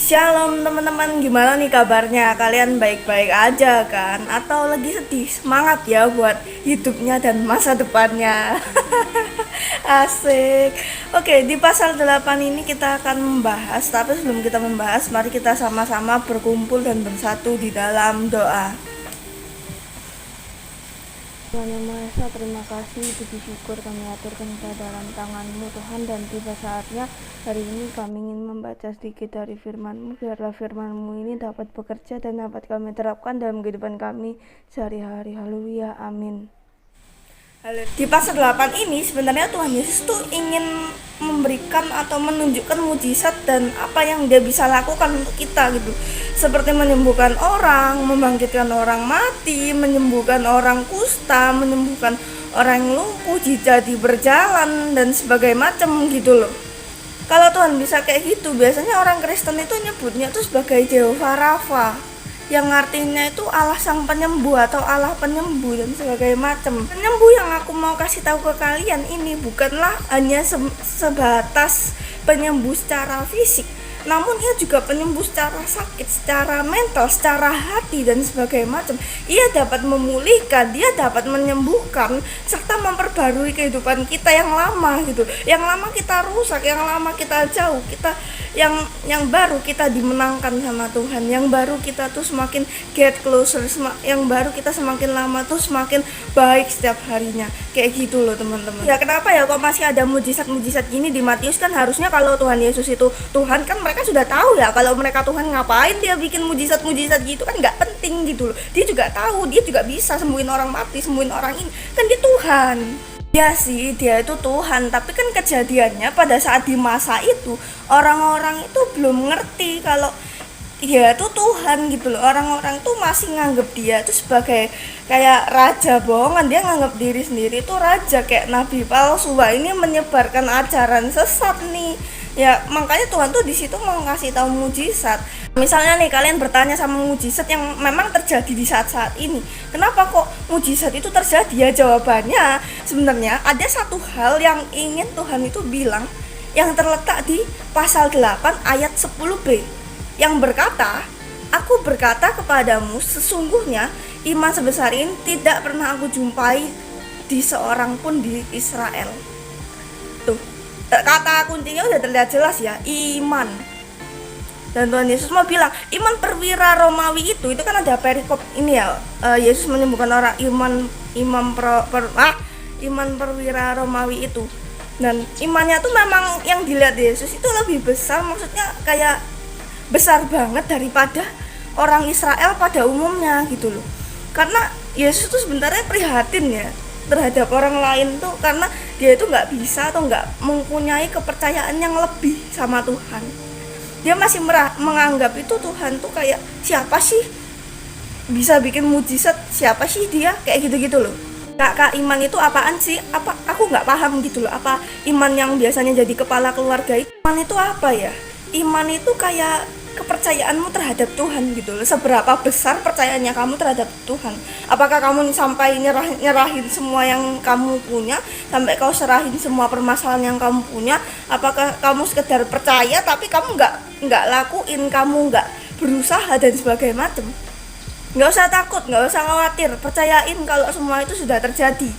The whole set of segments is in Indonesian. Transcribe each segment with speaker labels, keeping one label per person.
Speaker 1: Shalom teman-teman, gimana nih kabarnya? Kalian baik-baik aja kan? Atau lagi sedih? Semangat ya buat hidupnya dan masa depannya. Asik. Oke, di pasal 8 ini kita akan membahas, tapi sebelum kita membahas, mari kita sama-sama berkumpul dan bersatu di dalam doa.
Speaker 2: Tuhan Yang Maha Esa, terima kasih, puji syukur kami aturkan ke dalam tangan-Mu Tuhan, dan tiba saatnya hari ini kami ingin membaca sedikit dari firman-Mu. Biarlah firman-Mu ini dapat bekerja dan dapat kami terapkan dalam kehidupan kami sehari-hari. Haleluya, amin.
Speaker 1: Di pasal 8 ini sebenarnya Tuhan Yesus tuh ingin memberikan atau menunjukkan mujizat dan apa yang dia bisa lakukan untuk kita gitu. Seperti menyembuhkan orang, membangkitkan orang mati, menyembuhkan orang kusta, menyembuhkan orang yang lumpuh jadi berjalan dan sebagainya macam gitu loh. Kalau Tuhan bisa kayak gitu, biasanya orang Kristen itu nyebutnya tuh sebagai Jehovah Rafa, yang artinya itu Allah sang penyembuh atau Allah penyembuh dan sebagainya macam. Penyembuh yang aku mau kasih tahu ke kalian ini bukanlah hanya sebatas penyembuh secara fisik, namun ia juga penyembuh secara sakit, secara mental, secara hati dan sebagainya macam. Ia dapat memulihkan, dia dapat menyembuhkan serta memperbarui kehidupan kita yang lama gitu. Yang lama kita rusak, yang lama kita jauh, kita yang baru kita dimenangkan sama Tuhan, yang baru kita tuh semakin get closer, yang baru kita semakin lama tuh semakin baik setiap harinya, kayak gitu loh teman-teman. Ya kenapa ya kok masih ada mujizat-mujizat gini di Matius? Kan harusnya kalau Tuhan Yesus itu Tuhan, kan mereka sudah tahu ya kalau mereka Tuhan, ngapain dia bikin mujizat-mujizat gitu, kan nggak penting gitu loh. Dia juga tahu, dia juga bisa sembuhin orang mati, sembuhin orang ini, kan dia Tuhan. Ya sih, dia itu Tuhan, tapi kan kejadiannya pada saat di masa itu orang-orang itu belum ngerti kalau dia itu Tuhan gitu loh. Orang-orang tuh masih nganggep dia itu sebagai kayak raja bohongan. Dia nganggep diri sendiri itu raja, kayak nabi palsu. Wah, ini menyebarkan ajaran sesat nih. Ya makanya Tuhan tuh di situ mau ngasih tahu mujizat. Misalnya nih kalian bertanya sama mujizat yang memang terjadi di saat-saat ini, kenapa kok mujizat itu terjadi? Ya jawabannya sebenarnya ada satu hal yang ingin Tuhan itu bilang, yang terletak di pasal 8 ayat 10b, yang berkata, "Aku berkata kepadamu, sesungguhnya iman sebesar ini tidak pernah aku jumpai di seorang pun di Israel." Tuh, kata kuncinya udah terlihat jelas ya, iman. Dan Tuhan Yesus mau bilang, iman perwira Romawi itu kan ada perikop ini ya, Yesus menyembuhkan orang iman perwira Romawi itu. Dan imannya tuh memang yang dilihat Yesus itu lebih besar, maksudnya kayak besar banget daripada orang Israel pada umumnya gitu loh. Karena Yesus tuh sebenarnya prihatin ya terhadap orang lain tuh, karena dia itu nggak bisa atau nggak mempunyai kepercayaan yang lebih sama Tuhan. Dia masih menganggap itu Tuhan tuh kayak, siapa sih bisa bikin mujizat, siapa sih dia, kayak gitu-gitu loh. Kak, iman itu apaan sih? Apa aku nggak paham gitu loh. Apa iman yang biasanya jadi kepala keluarga itu? Iman itu apa ya? Iman itu kayak kepercayaanmu terhadap Tuhan gitu loh. Seberapa besar percayaannya kamu terhadap Tuhan? Apakah kamu sampai nyerahin semua yang kamu punya, sampai kau serahin semua permasalahan yang kamu punya? Apakah kamu sekedar percaya tapi kamu nggak lakuin, kamu nggak berusaha dan sebagainya macam? Nggak usah takut, nggak usah khawatir, percayain kalau semua itu sudah terjadi.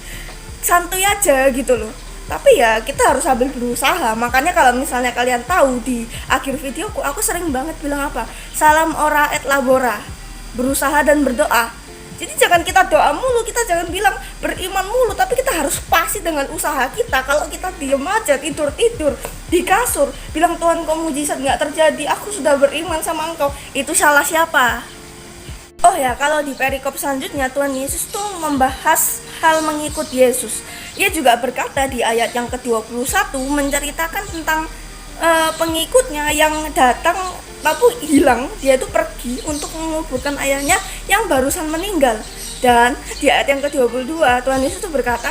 Speaker 1: Santuy aja gitu loh. Tapi ya kita harus sambil berusaha. Makanya kalau misalnya kalian tahu di akhir videoku, aku sering banget bilang apa? Salam ora et labora, berusaha dan berdoa. Jadi jangan kita doa mulu, kita jangan bilang beriman mulu, tapi kita harus pasti dengan usaha kita. Kalau kita diem aja, tidur di kasur, bilang Tuhan kok mujizat nggak terjadi, aku sudah beriman sama engkau, itu salah siapa? Oh ya, kalau di perikop selanjutnya Tuhan Yesus tuh membahas hal mengikut Yesus. Ia juga berkata di ayat yang ke-21 menceritakan tentang pengikutnya yang datang tapi hilang. Dia itu pergi untuk menguburkan ayahnya yang barusan meninggal. Dan di ayat yang ke-22 Tuhan Yesus tuh berkata,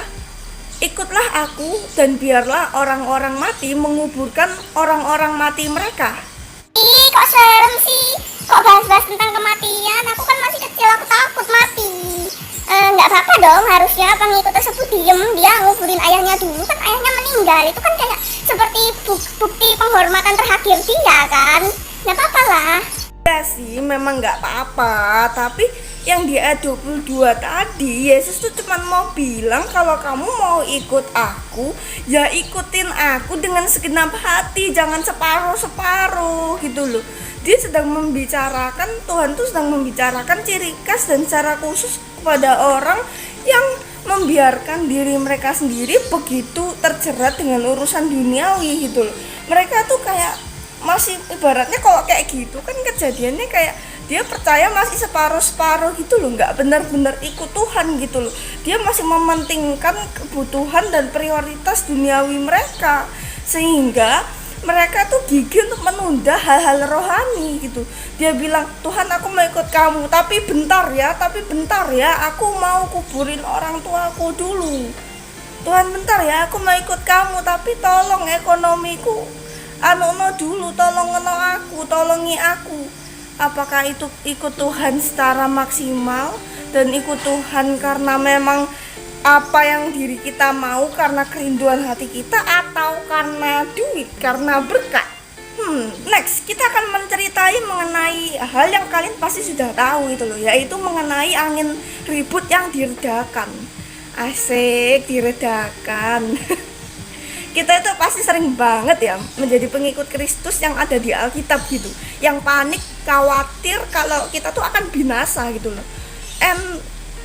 Speaker 1: "Ikutlah aku dan biarlah orang-orang mati menguburkan orang-orang mati mereka."
Speaker 3: Ih, kok serem sih? Kok bahas-bahas tentang kematian? Aku kan masih kecil, aku takut mati. Nggak apa-apa dong, harusnya pengikut tersebut diem, dia nguburin ayahnya dulu, kan ayahnya meninggal. Itu kan kayak seperti bukti penghormatan terakhir dia kan. Nggak apa-apa lah.
Speaker 1: Ya sih memang nggak apa-apa, tapi yang di ayat 22 tadi Yesus tuh cuma mau bilang kalau kamu mau ikut aku, ya ikutin aku dengan segenap hati, jangan separuh-separuh gitu loh. Dia sedang membicarakan, Tuhan tuh sedang membicarakan ciri khas dan cara khusus kepada orang yang membiarkan diri mereka sendiri begitu terjerat dengan urusan duniawi gitu loh. Mereka tuh kayak masih ibaratnya kalau kayak gitu kan kejadiannya kayak dia percaya masih separuh-separuh gitu loh, nggak benar-benar ikut Tuhan gitu loh. Dia masih mementingkan kebutuhan dan prioritas duniawi mereka, sehingga mereka tuh gigih untuk menunda hal-hal rohani gitu. Dia bilang, Tuhan aku mau ikut kamu, tapi bentar ya, aku mau kuburin orang tuaku dulu. Tuhan bentar ya, aku mau ikut kamu, tapi tolong ekonomiku dulu, tolongi aku. Apakah itu ikut Tuhan secara maksimal dan ikut Tuhan karena memang apa yang diri kita mau karena kerinduan hati kita, atau karena duit, karena berkat? Next kita akan menceritai mengenai hal yang kalian pasti sudah tahu itu loh, yaitu mengenai angin ribut yang diredakan. Asik, diredakan. Kita itu pasti sering banget ya menjadi pengikut Kristus yang ada di Alkitab gitu, yang panik, khawatir kalau kita tuh akan binasa gitu loh. And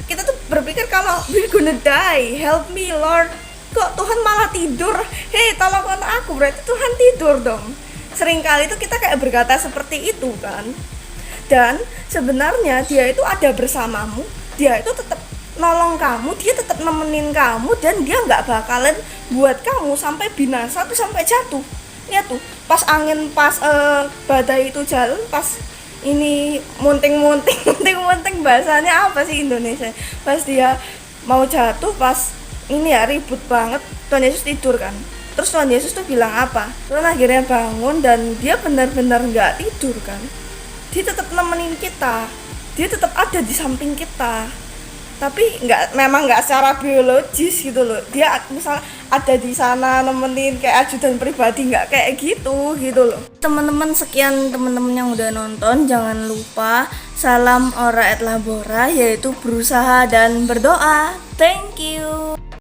Speaker 1: kita tuh berpikir kalau we're gonna die, help me Lord. Kok Tuhan malah tidur? Hei, tolong aku, berarti Tuhan tidur dong. Seringkali itu kita kayak berkata seperti itu kan. Dan sebenarnya dia itu ada bersamamu, dia itu tetap nolong kamu, dia tetap nemenin kamu, dan dia nggak bakalan buat kamu sampai binasa tuh, sampai jatuh. Lihat tuh, pas angin, pas badai itu jalan, pas ini munting bahasanya apa sih Indonesia, pas dia mau jatuh, pas ini ya ribut banget, Tuhan Yesus tidur kan. Terus Tuhan Yesus tuh bilang apa? Tuhan akhirnya bangun dan dia benar-benar nggak tidur kan. Dia tetap nemenin kita, dia tetap ada di samping kita. Tapi memang nggak secara biologis gitu loh. Dia misal ada di sana nemenin kayak ajudan pribadi, nggak kayak gitu loh. Teman-teman, sekian teman-teman yang udah nonton. Jangan lupa salam ora et labora, yaitu berusaha dan berdoa. Thank you.